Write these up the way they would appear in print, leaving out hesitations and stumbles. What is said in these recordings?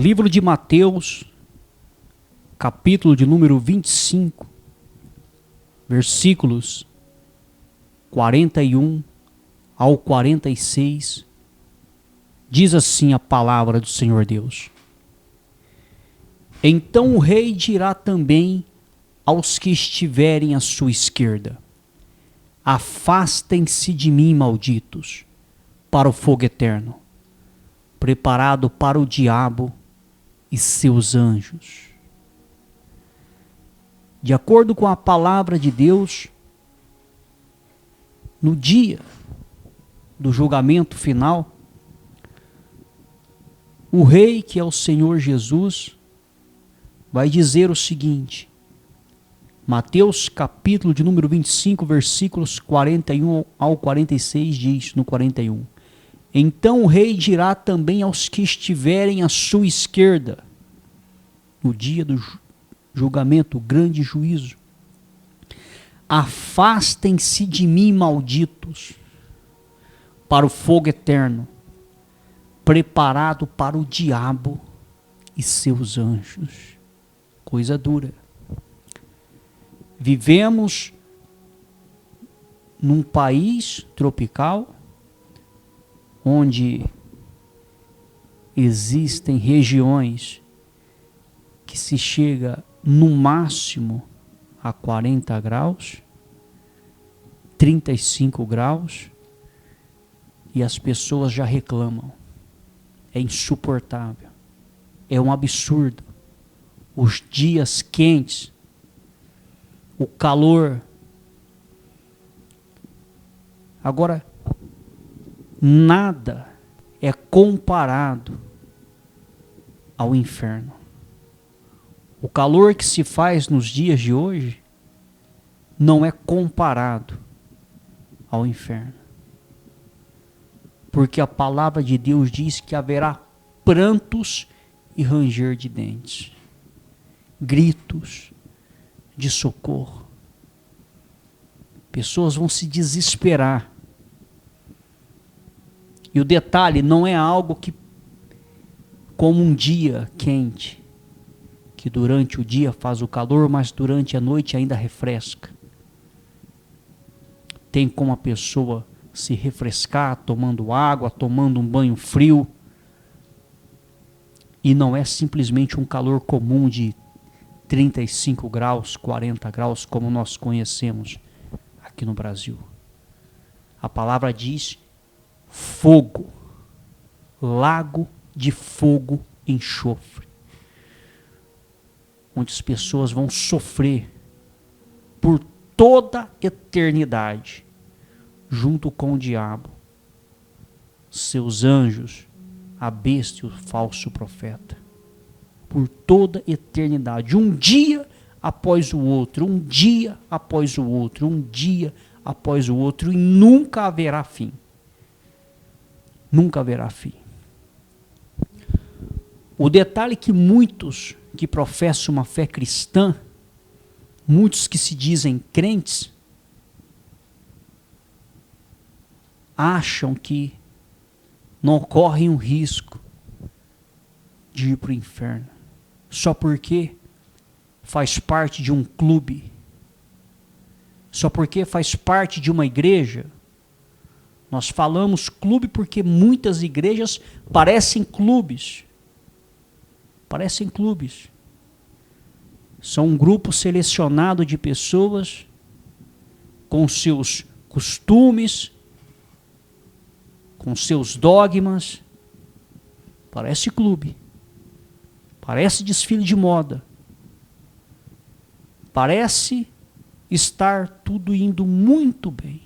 Livro de Mateus, capítulo de número 25, versículos 41 ao 46, diz assim a palavra do Senhor Deus. Então o rei dirá também aos que estiverem à sua esquerda: afastem-se de mim, malditos, para o fogo eterno, preparado para o diabo e seus anjos. De acordo com a palavra de Deus, no dia do julgamento final, o rei, que é o Senhor Jesus, vai dizer o seguinte: Mateus capítulo de número 25, versículos 41 ao 46 diz, no 41. Então o rei dirá também aos que estiverem à sua esquerda, no dia do julgamento, o grande juízo: afastem-se de mim, malditos, para o fogo eterno, preparado para o diabo e seus anjos. Coisa dura. Vivemos num país tropical onde existem regiões que se chega no máximo a 40 graus, 35 graus, e as pessoas já reclamam. É insuportável. É um absurdo. Os dias quentes, o calor. Agora, nada é comparado ao inferno. O calor que se faz nos dias de hoje não é comparado ao inferno. Porque a palavra de Deus diz que haverá prantos e ranger de dentes, gritos de socorro. Pessoas vão se desesperar. E o detalhe não é algo que, como um dia quente, que durante o dia faz o calor, mas durante a noite ainda refresca. Tem como a pessoa se refrescar tomando água, tomando um banho frio. E não é simplesmente um calor comum de 35 graus, 40 graus, como nós conhecemos aqui no Brasil. A palavra diz fogo, lago de fogo e enxofre, onde as pessoas vão sofrer por toda a eternidade, junto com o diabo, seus anjos, a besta e o falso profeta, por toda a eternidade, um dia após o outro, um dia após o outro, um dia após o outro, e nunca haverá fim. Nunca haverá fim. O detalhe é que muitos que professam uma fé cristã, muitos que se dizem crentes, acham que não correm um risco de ir para o inferno, só porque faz parte de um clube, só porque faz parte de uma igreja. Nós falamos clube porque muitas igrejas parecem clubes. Parecem clubes. São um grupo selecionado de pessoas com seus costumes, com seus dogmas. Parece clube. Parece desfile de moda. Parece estar tudo indo muito bem.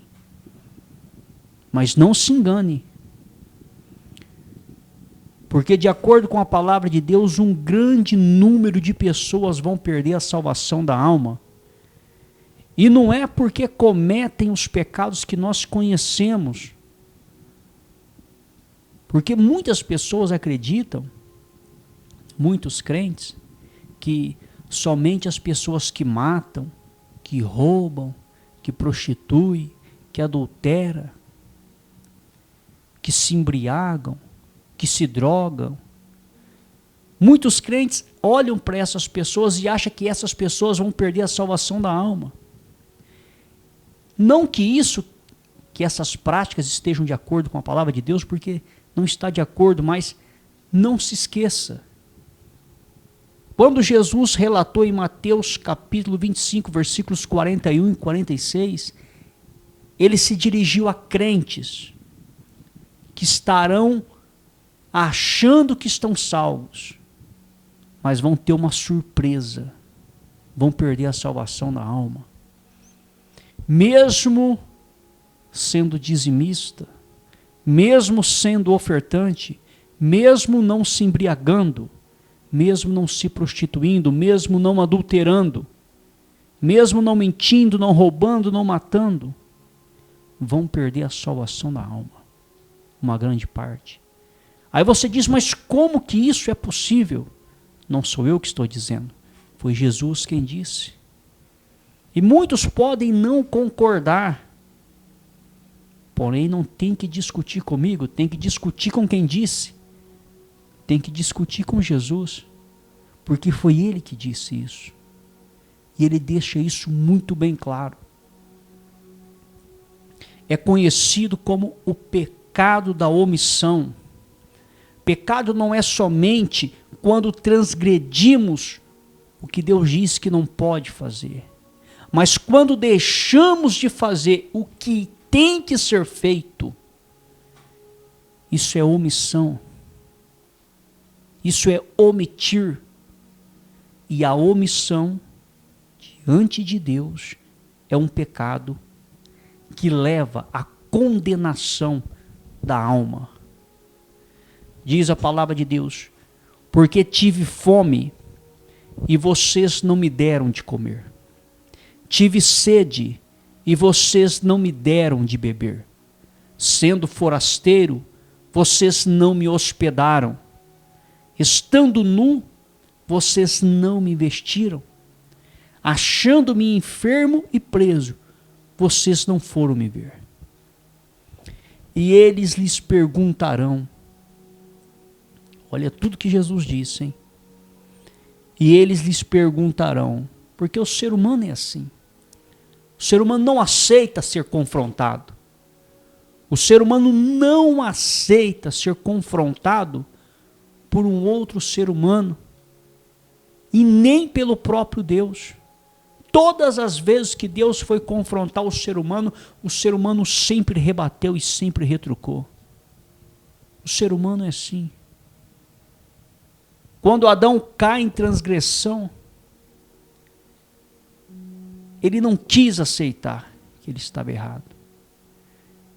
Mas não se engane. Porque de acordo com a palavra de Deus, um grande número de pessoas vão perder a salvação da alma. E não é porque cometem os pecados que nós conhecemos. Porque muitas pessoas acreditam, muitos crentes, que somente as pessoas que matam, que roubam, que prostituem, que adulteram, que se embriagam, que se drogam, Muitos crentes olham para essas pessoas e acham que essas pessoas vão perder a salvação da alma. Não que essas práticas estejam de acordo com a palavra de Deus, porque não está de acordo, mas não se esqueça. Quando Jesus relatou em Mateus capítulo 25, versículos 41 e 46, ele se dirigiu a crentes que estarão achando que estão salvos, mas vão ter uma surpresa, vão perder a salvação da alma. Mesmo sendo dizimista, mesmo sendo ofertante, mesmo não se embriagando, mesmo não se prostituindo, mesmo não adulterando, mesmo não mentindo, não roubando, não matando, vão perder a salvação da alma, uma grande parte. Aí você diz, mas como que isso é possível? Não sou eu que estou dizendo, foi Jesus quem disse. E muitos podem não concordar, porém não tem que discutir comigo, tem que discutir com quem disse. Tem que discutir com Jesus, porque foi ele que disse isso. E ele deixa isso muito bem claro. É conhecido como o pecado da omissão. Pecado não é somente quando transgredimos o que Deus diz que não pode fazer, mas quando deixamos de fazer o que tem que ser feito. Isso é omissão. Isso é omitir. E a omissão diante de Deus é um pecado que leva à condenação da alma. Diz a palavra de Deus: porque tive fome e vocês não me deram de comer. Tive sede e vocês não me deram de beber. Sendo forasteiro, vocês não me hospedaram. Estando nu, vocês não me vestiram. Achando-me enfermo e preso, vocês não foram me ver. E eles lhes perguntarão. Olha tudo que Jesus disse, hein? E eles lhes perguntarão, porque o ser humano é assim. O ser humano não aceita ser confrontado. O ser humano não aceita ser confrontado por um outro ser humano e nem pelo próprio Deus. Todas as vezes que Deus foi confrontar o ser humano sempre rebateu e sempre retrucou. O ser humano é assim. Quando Adão cai em transgressão, ele não quis aceitar que ele estava errado.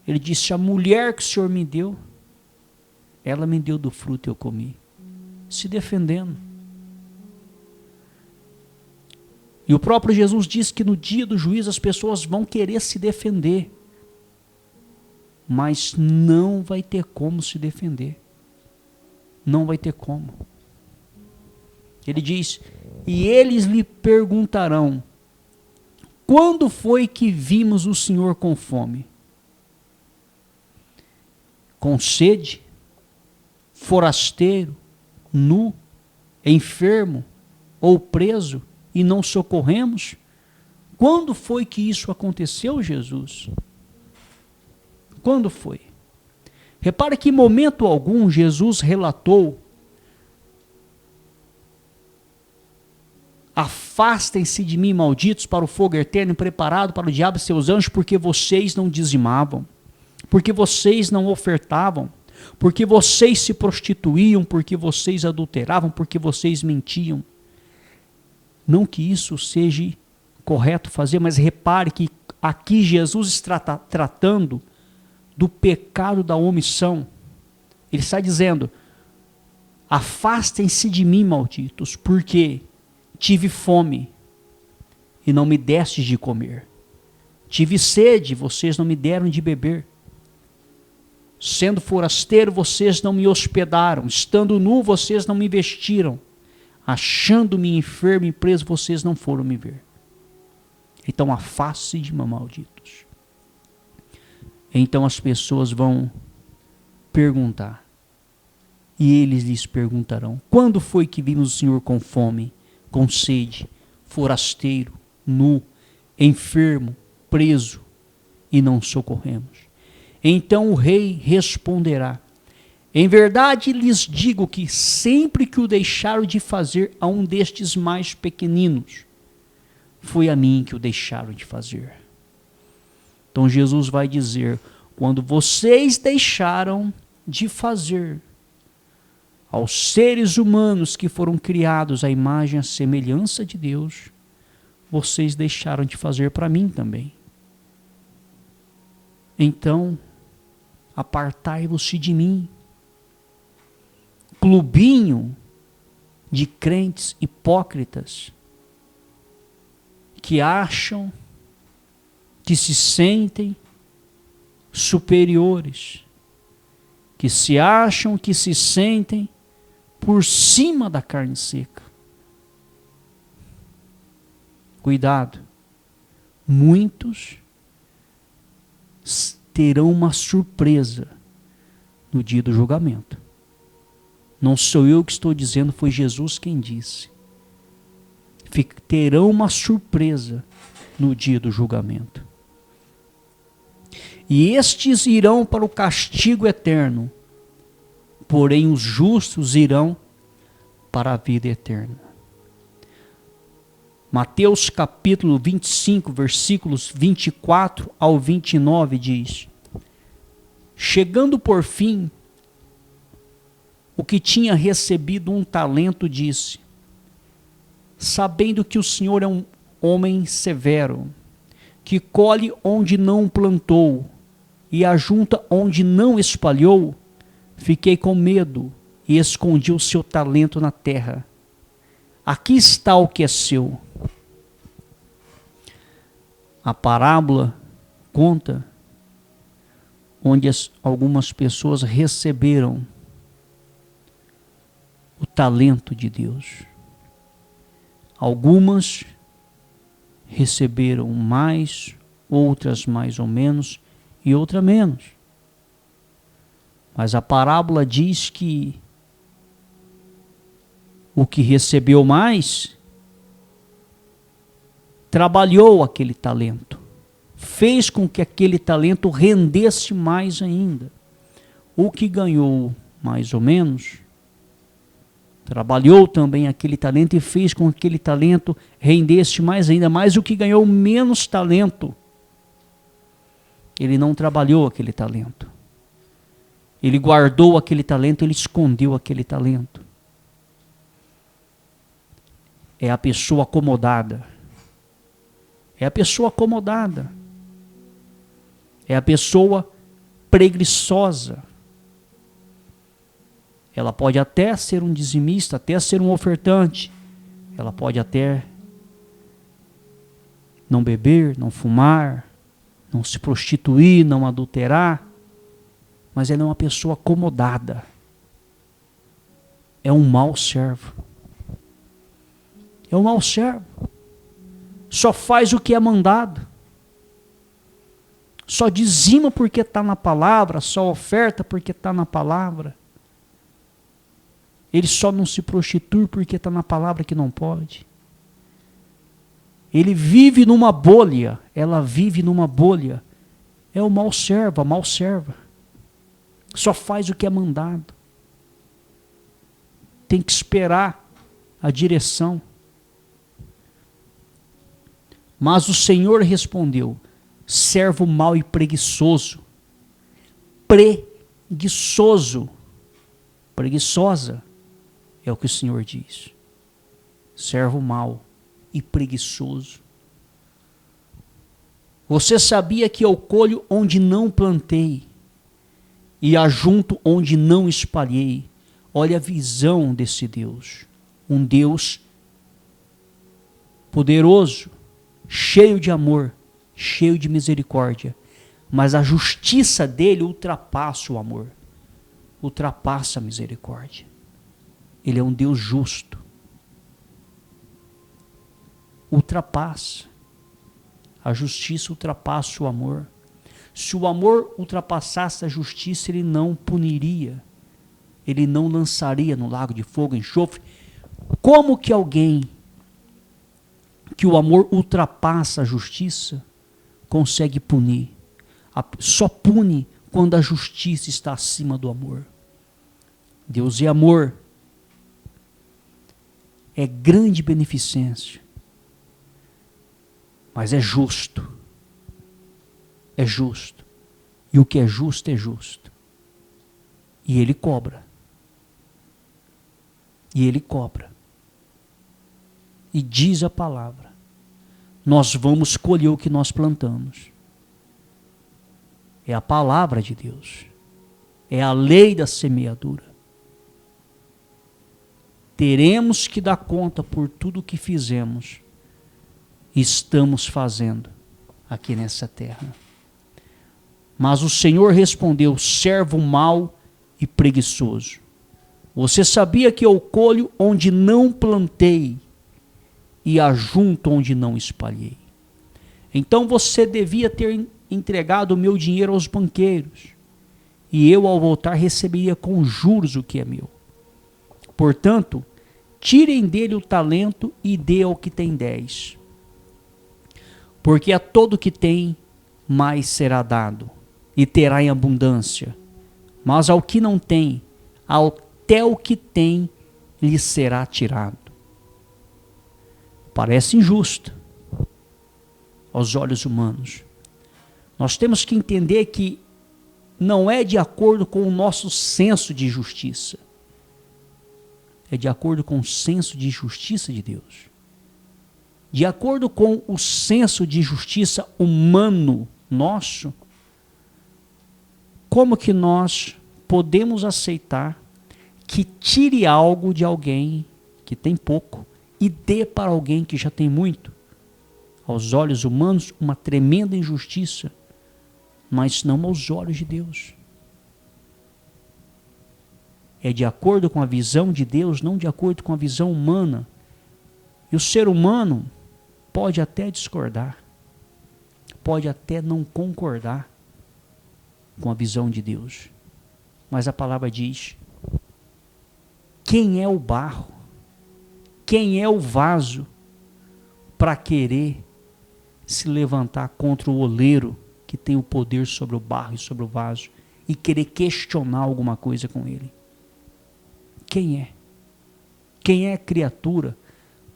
Ele disse: a mulher que o Senhor me deu, ela me deu do fruto e eu comi. Se defendendo. E o próprio Jesus disse que no dia do juízo as pessoas vão querer se defender, mas não vai ter como se defender. Não vai ter como. Ele diz: e eles lhe perguntarão, quando foi que vimos o Senhor com fome? Com sede? Forasteiro? Nu? Enfermo? Ou preso? E não socorremos? Quando foi que isso aconteceu, Jesus? Quando foi? Repare que em momento algum Jesus relatou: afastem-se de mim, malditos, para o fogo eterno preparado para o diabo e seus anjos, porque vocês não dizimavam, porque vocês não ofertavam, porque vocês se prostituíam, porque vocês adulteravam, porque vocês mentiam. Não que isso seja correto fazer, mas repare que aqui Jesus está tratando do pecado da omissão. Ele está dizendo: afastem-se de mim, malditos, porque tive fome e não me destes de comer. Tive sede, vocês não me deram de beber. Sendo forasteiro, vocês não me hospedaram. Estando nu, vocês não me vestiram. Achando-me enfermo e preso, vocês não foram me ver. Então afaste-se de mim, malditos. Então as pessoas vão perguntar: E eles lhes perguntarão: quando foi que vimos o Senhor com fome, com sede, forasteiro, nu, enfermo, preso, e não socorremos? Então o rei responderá: em verdade lhes digo que sempre que o deixaram de fazer a um destes mais pequeninos, foi a mim que o deixaram de fazer. Então Jesus vai dizer: quando vocês deixaram de fazer aos seres humanos que foram criados à imagem e à semelhança de Deus, vocês deixaram de fazer para mim também. Então, apartai-vos de mim, clubinho de crentes hipócritas que acham, que se sentem superiores, que se acham, que se sentem por cima da carne seca. Cuidado, muitos terão uma surpresa no dia do julgamento. Não sou eu que estou dizendo, foi Jesus quem disse. Terão uma surpresa no dia do julgamento. E estes irão para o castigo eterno, porém os justos irão para a vida eterna. Mateus capítulo 25, versículos 24 ao 29 diz: chegando por fim, o que tinha recebido um talento disse: sabendo que o Senhor é um homem severo, que colhe onde não plantou e ajunta onde não espalhou, fiquei com medo e escondi o seu talento na terra. Aqui está o que é seu. A parábola conta onde algumas pessoas receberam o talento de Deus. Algumas receberam mais, outras mais ou menos e outra menos. Mas a parábola diz que o que recebeu mais trabalhou aquele talento, fez com que aquele talento rendesse mais ainda. O que ganhou mais ou menos trabalhou também aquele talento e fez com que aquele talento rendesse mais ainda. Mas o que ganhou menos talento, ele não trabalhou aquele talento. Ele guardou aquele talento, ele escondeu aquele talento. É a pessoa acomodada. É a pessoa acomodada. É a pessoa preguiçosa. Ela pode até ser um dizimista, até ser um ofertante. Ela pode até não beber, não fumar, não se prostituir, não adulterar. Mas ela é uma pessoa acomodada. É um mau servo. É um mau servo. Só faz o que é mandado. Só dizima porque está na palavra, só oferta porque está na palavra. Ele só não se prostitui porque está na palavra que não pode. Ele vive numa bolha, ela vive numa bolha. É o mau servo, a mal serva. Só faz o que é mandado. Tem que esperar a direção. Mas o Senhor respondeu: servo mau e preguiçoso. Preguiçoso. Preguiçosa é o que o Senhor diz. Servo mau e preguiçoso. Você sabia que eu colho onde não plantei e ajunto onde não espalhei? Olha a visão desse Deus. Um Deus poderoso, cheio de amor, cheio de misericórdia. Mas a justiça dele ultrapassa o amor, ultrapassa a misericórdia. Ele é um Deus justo. Ultrapassa. A justiça ultrapassa o amor. Se o amor ultrapassasse a justiça, ele não puniria. Ele não lançaria no lago de fogo e enxofre. Como que alguém que o amor ultrapassa a justiça consegue punir? Só pune quando a justiça está acima do amor. Deus é amor. É grande beneficência. Mas é justo. É justo. E o que é justo é justo. E ele cobra. E ele cobra. E diz a palavra: nós vamos colher o que nós plantamos. É a palavra de Deus. É a lei da semeadura. Teremos que dar conta por tudo o que fizemos e estamos fazendo aqui nessa terra. Mas o Senhor respondeu: servo mau e preguiçoso. Você sabia que eu colho onde não plantei e ajunto onde não espalhei. Então você devia ter entregado o meu dinheiro aos banqueiros, e eu, ao voltar, receberia com juros o que é meu. Portanto, tirem dele o talento e dê ao que tem 10. Porque a todo que tem, mais será dado, e terá em abundância. Mas ao que não tem, até o que tem lhe será tirado. Parece injusto aos olhos humanos. Nós temos que entender que não é de acordo com o nosso senso de justiça. É de acordo com o senso de justiça de Deus. De acordo com o senso de justiça humano nosso, como que nós podemos aceitar que tire algo de alguém que tem pouco e dê para alguém que já tem muito? Aos olhos humanos, uma tremenda injustiça, mas não aos olhos de Deus. É de acordo com a visão de Deus, não de acordo com a visão humana. E o ser humano pode até discordar, pode até não concordar com a visão de Deus. Mas a palavra diz: quem é o barro? Quem é o vaso para querer se levantar contra o oleiro que tem o poder sobre o barro e sobre o vaso e querer questionar alguma coisa com ele? Quem é? Quem é a criatura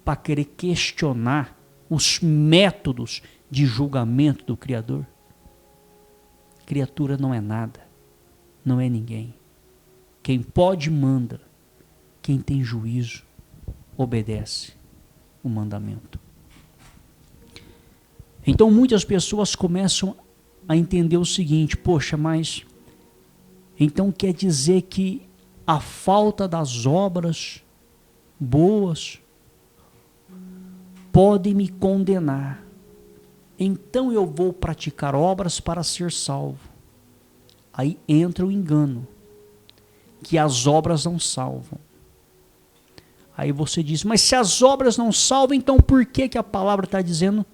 para querer questionar os métodos de julgamento do Criador? Criatura não é nada, não é ninguém. Quem pode manda, quem tem juízo obedece o mandamento. Então muitas pessoas começam a entender o seguinte: poxa, mas então quer dizer que a falta das obras boas pode me condenar. Então eu vou praticar obras para ser salvo. Aí entra o engano, que as obras não salvam. Aí você diz: mas se as obras não salvam, então por que a palavra está dizendo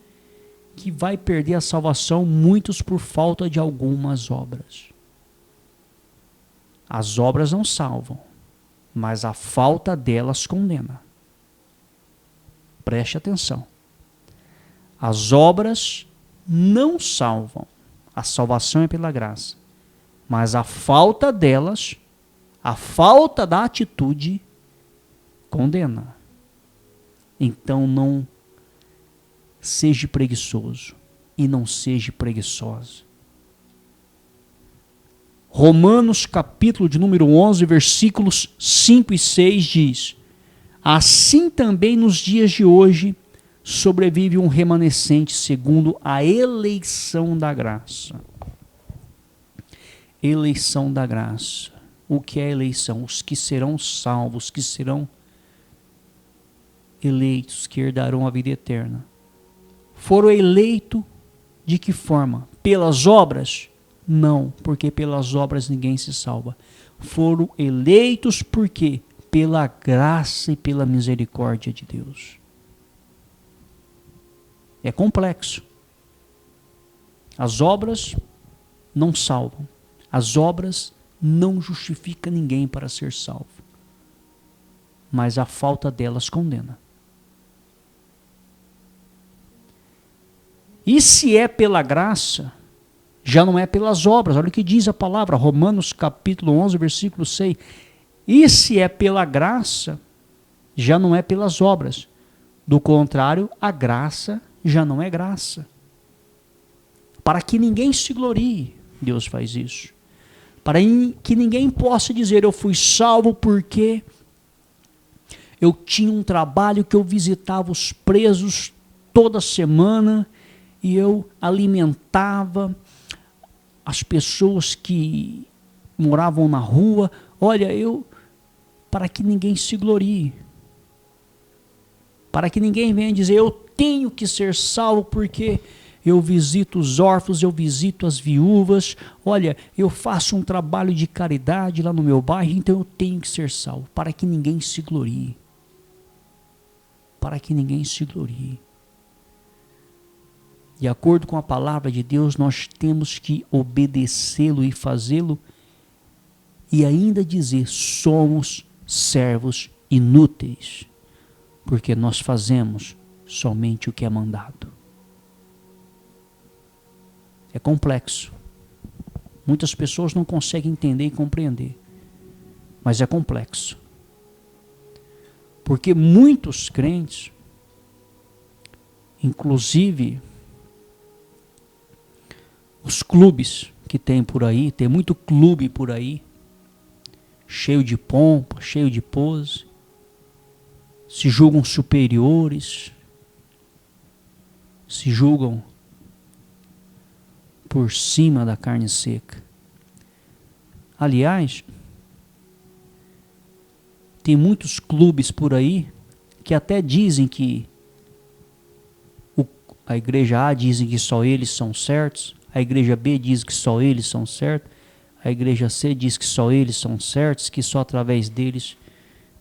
que vai perder a salvação muitos por falta de algumas obras? As obras não salvam, mas a falta delas condena. Preste atenção. As obras não salvam. A salvação é pela graça. Mas a falta delas, a falta da atitude, condena. Então não seja preguiçoso e não seja preguiçosa. Romanos capítulo de número 11, versículos 5 e 6 diz: assim também nos dias de hoje sobrevive um remanescente segundo a eleição da graça. Eleição da graça. O que é eleição? Os que serão salvos, os que serão eleitos, que herdarão a vida eterna. Foram eleitos de que forma? Pelas obras? Não, porque pelas obras ninguém se salva. Foram eleitos por quê? Pela graça e pela misericórdia de Deus. É complexo. As obras não salvam. As obras não justifica ninguém para ser salvo, mas a falta delas condena. E se é pela graça, já não é pelas obras. Olha o que diz a palavra, Romanos capítulo 11, versículo 6. E se é pela graça, já não é pelas obras. Do contrário, a graça já não é graça. Para que ninguém se glorie, Deus faz isso. Para que ninguém possa dizer, eu fui salvo porque eu tinha um trabalho que eu visitava os presos toda semana e eu alimentava as pessoas que moravam na rua. Olha, para que ninguém se glorie. Para que ninguém venha dizer, eu tenho que ser salvo porque eu visito os órfãos, eu visito as viúvas, olha, eu faço um trabalho de caridade lá no meu bairro, então eu tenho que ser salvo. Para que ninguém se glorie. Para que ninguém se glorie. De acordo com a palavra de Deus, nós temos que obedecê-lo e fazê-lo, e ainda dizer, somos servos inúteis, porque nós fazemos somente o que é mandado. É complexo. Muitas pessoas não conseguem entender e compreender, mas é complexo. Porque muitos crentes, inclusive os clubes que tem por aí, tem muito clube por aí, cheio de pompa, cheio de pose, se julgam superiores, se julgam por cima da carne seca. Aliás, tem muitos clubes por aí que até dizem que a igreja A dizem que só eles são certos, a igreja B diz que só eles são certos, a igreja C diz que só eles são certos, que só através deles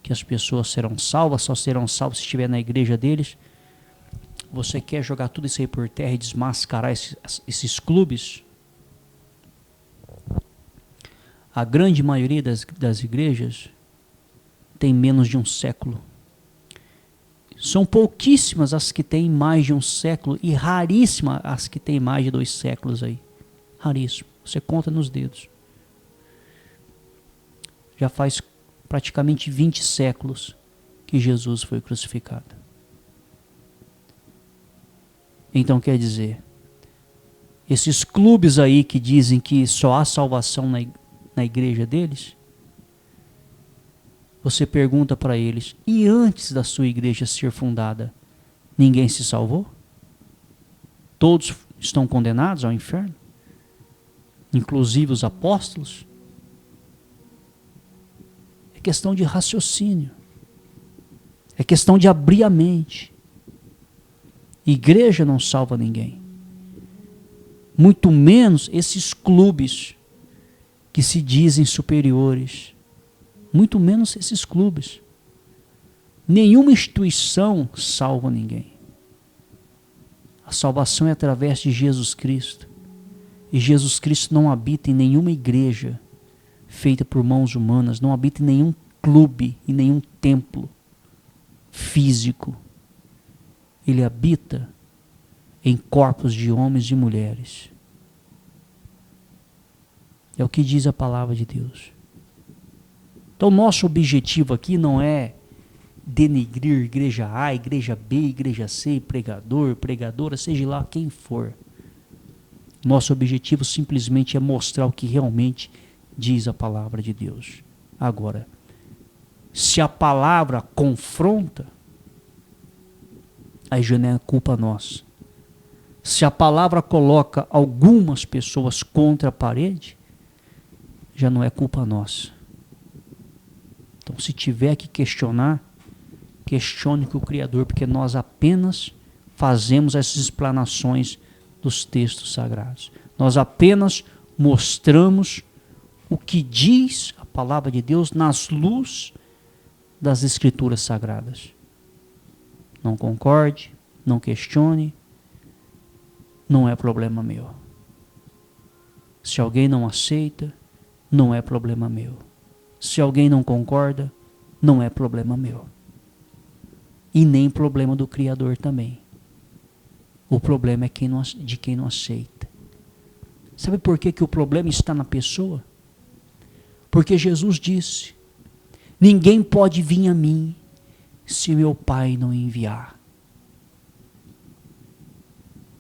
que as pessoas serão salvas, só serão salvas se estiver na igreja deles. Você quer jogar tudo isso aí por terra e desmascarar esses clubes? A grande maioria das igrejas tem menos de um século. São pouquíssimas as que têm mais de um século e raríssimas as que têm mais de 2 séculos aí. Raríssimo. Você conta nos dedos. Já faz praticamente 20 séculos que Jesus foi crucificado. Então quer dizer, esses clubes aí que dizem que só há salvação na igreja deles, você pergunta para eles, e antes da sua igreja ser fundada, ninguém se salvou? Todos estão condenados ao inferno? Inclusive os apóstolos? É questão de raciocínio. É questão de abrir a mente. Igreja não salva ninguém. Muito menos esses clubes que se dizem superiores. Muito menos esses clubes. Nenhuma instituição salva ninguém. A salvação é através de Jesus Cristo. E Jesus Cristo não habita em nenhuma igreja feita por mãos humanas, não habita em nenhum clube, em nenhum templo físico. Ele habita em corpos de homens e mulheres. É o que diz a palavra de Deus. Então, nosso objetivo aqui não é denegrir igreja A, igreja B, igreja C, pregador, pregadora, seja lá quem for. Nosso objetivo simplesmente é mostrar o que realmente diz a palavra de Deus. Agora, se a palavra confronta, aí já não é culpa nossa. Se a palavra coloca algumas pessoas contra a parede, já não é culpa nossa. Então, se tiver que questionar, questione com o Criador, porque nós apenas fazemos essas explanações dos textos sagrados. Nós apenas mostramos o que diz a palavra de Deus nas luzes das Escrituras sagradas. Não concorde, não questione, não é problema meu. Se alguém não aceita, não é problema meu. Se alguém não concorda, não é problema meu. E nem problema do Criador também. O problema é de quem não aceita. Sabe por que o problema está na pessoa? Porque Jesus disse: ninguém pode vir a mim se meu Pai não enviar.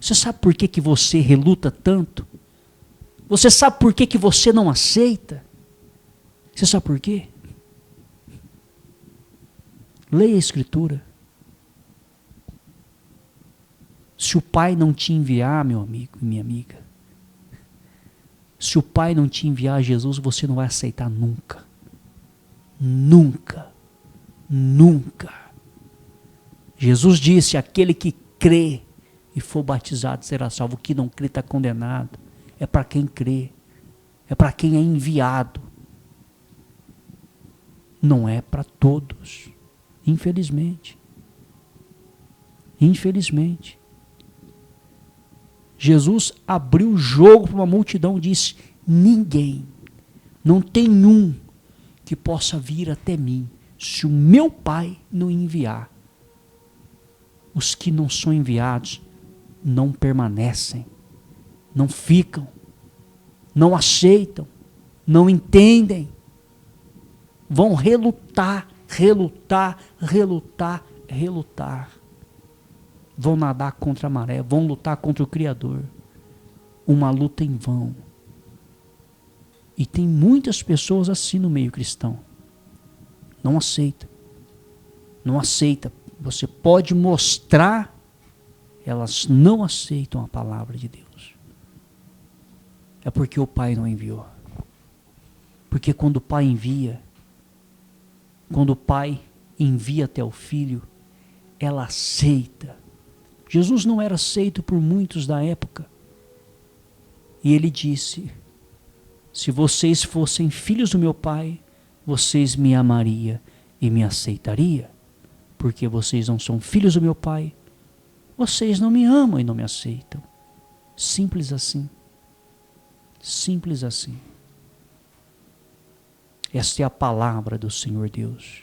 Você sabe por que você reluta tanto? Você sabe por que você não aceita? Você sabe por quê? Leia a Escritura. Se o Pai não te enviar, meu amigo e minha amiga, se o Pai não te enviar Jesus, você não vai aceitar nunca. Nunca. Nunca. Jesus disse: aquele que crê e for batizado será salvo. O que não crê está condenado. É para quem crê. É para quem é enviado. Não é para todos. Infelizmente. Infelizmente. Jesus abriu o jogo para uma multidão e disse: ninguém, não tem um que possa vir até mim, se o meu Pai não enviar. Os que não são enviados não permanecem, não ficam, não aceitam, não entendem. Vão relutar, relutar, relutar, relutar. Vão nadar contra a maré, vão lutar contra o Criador. Uma luta em vão. E tem muitas pessoas assim no meio cristão. Não aceita. Não aceita. Você pode mostrar, elas não aceitam a palavra de Deus. É porque o Pai não enviou. Porque quando o Pai envia, quando o Pai envia até o Filho, ela aceita. Jesus não era aceito por muitos da época. E ele disse: se vocês fossem filhos do meu Pai, vocês me amariam e me aceitariam. Porque vocês não são filhos do meu Pai, vocês não me amam e não me aceitam. Simples assim. Simples assim. Esta é a palavra do Senhor Deus.